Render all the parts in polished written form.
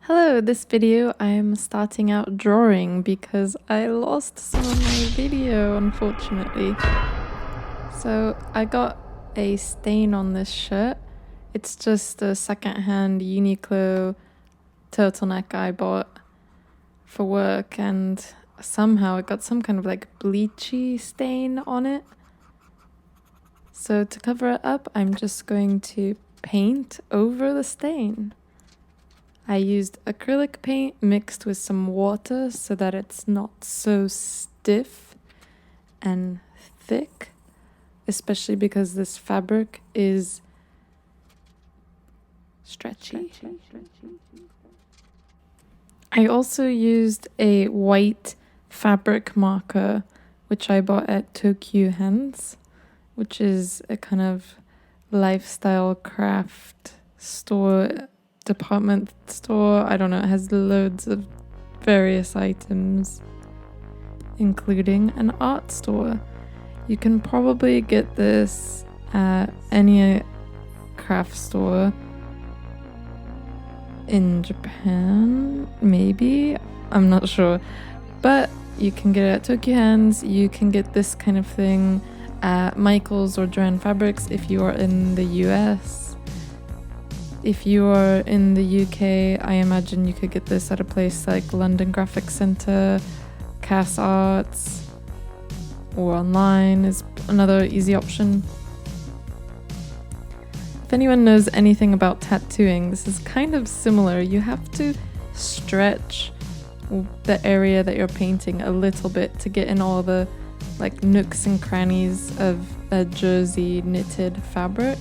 Hello, this video I'm starting out drawing because I lost some of my video, unfortunately. So I got a stain on this shirt. It's just a secondhand Uniqlo turtleneck I bought for work, and somehow it got some kind of like bleachy stain on it. So to cover it up, I'm just going to paint over the stain. I used acrylic paint mixed with some water so that it's not so stiff and thick, especially because this fabric is stretchy. I also used a white fabric marker, which I bought at Hands, which is a kind of lifestyle craft store, department store. I don't know, it has loads of various items, including an art store. You can probably get this at any craft store in Japan, maybe, I'm not sure, but you can get it at Tokyo Hands. You can get this kind of thing at Michael's or Joanne Fabrics if you are in the US. If you are in the UK, I imagine you could get this at a place like London Graphic Centre, Cass Arts, or online is another easy option. If anyone knows anything about tattooing, this is kind of similar. You have to stretch the area that you're painting a little bit to get in all the like nooks and crannies of a jersey knitted fabric,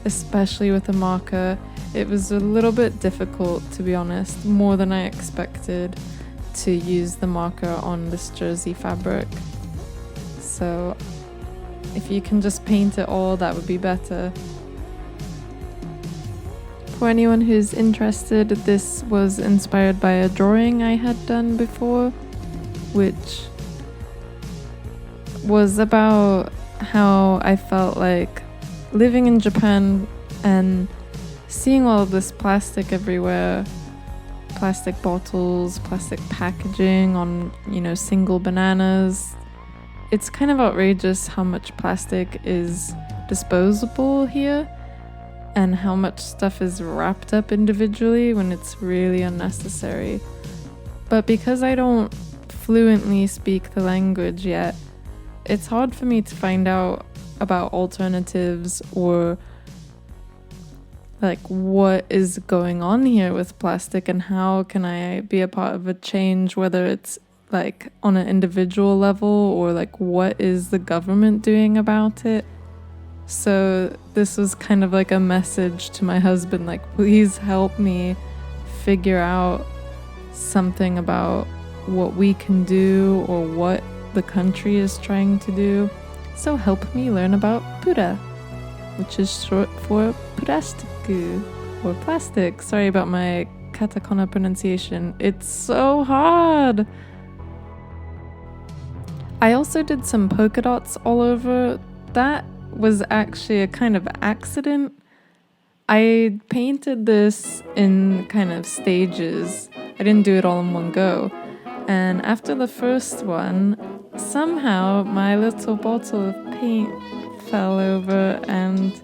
especially with a marker. It was a little bit difficult, to be honest, more than I expected to use the marker on this jersey fabric. So if you can just paint it all, that would be better. For anyone who's interested, this was inspired by a drawing I had done before, which was about how I felt like living in Japan and seeing all of this plastic everywhere, plastic bottles, plastic packaging on, single bananas. It's kind of outrageous how much plastic is disposable here and how much stuff is wrapped up individually when it's really unnecessary. But because I don't fluently speak the language yet, it's hard for me to find out about alternatives or like what is going on here with plastic and how can I be a part of a change, whether it's like on an individual level or like what is the government doing about it. So this was kind of like a message to my husband, like, please help me figure out something about what we can do or what the country is trying to do. So help me learn about pura, which is short for plastiku, or plastic. Sorry about my katakana pronunciation. It's so hard. I also did some polka dots all over. That was actually a kind of accident. I painted this in kind of stages. I didn't do it all in one go. And after the first one, somehow my little bottle of paint fell over and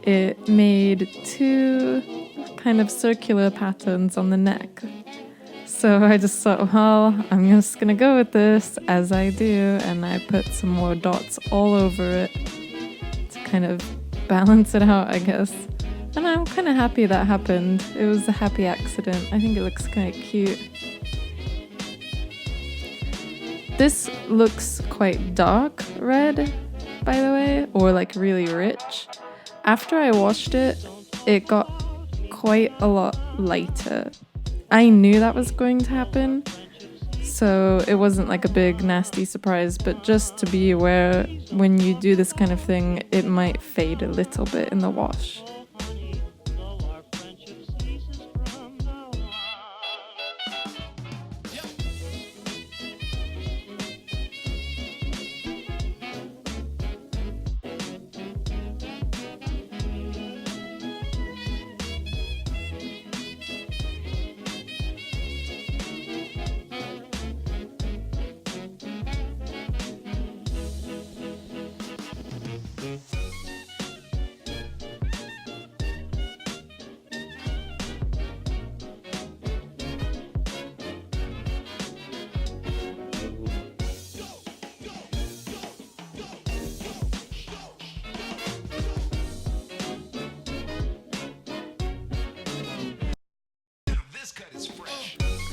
it made two kind of circular patterns on the neck. So I just thought, well, I'm just gonna go with this as I do, and I put some more dots all over it to kind of balance it out, I guess. And I'm kind of happy that happened. It was a happy accident. I think it looks kind of cute. This looks quite dark red, by the way, or like really rich. After I washed it, it got quite a lot lighter. I knew that was going to happen, so it wasn't like a big nasty surprise, but just to be aware, when you do this kind of thing, it might fade a little bit in the wash.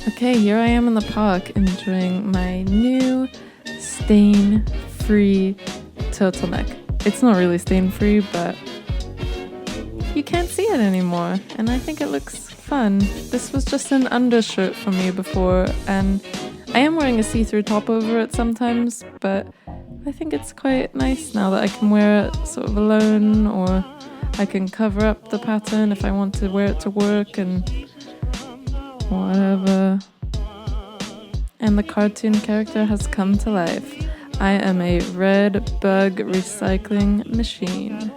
Okay, here I am in the park enjoying my new stain-free turtleneck. It's not really stain-free, but you can't see it anymore, and I think it looks fun. This was just an undershirt for me before, and I am wearing a see-through top over it sometimes, but I think it's quite nice now that I can wear it sort of alone, or I can cover up the pattern if I want to wear it to work and whatever. And the cartoon character has come to life. I am a red bug recycling machine.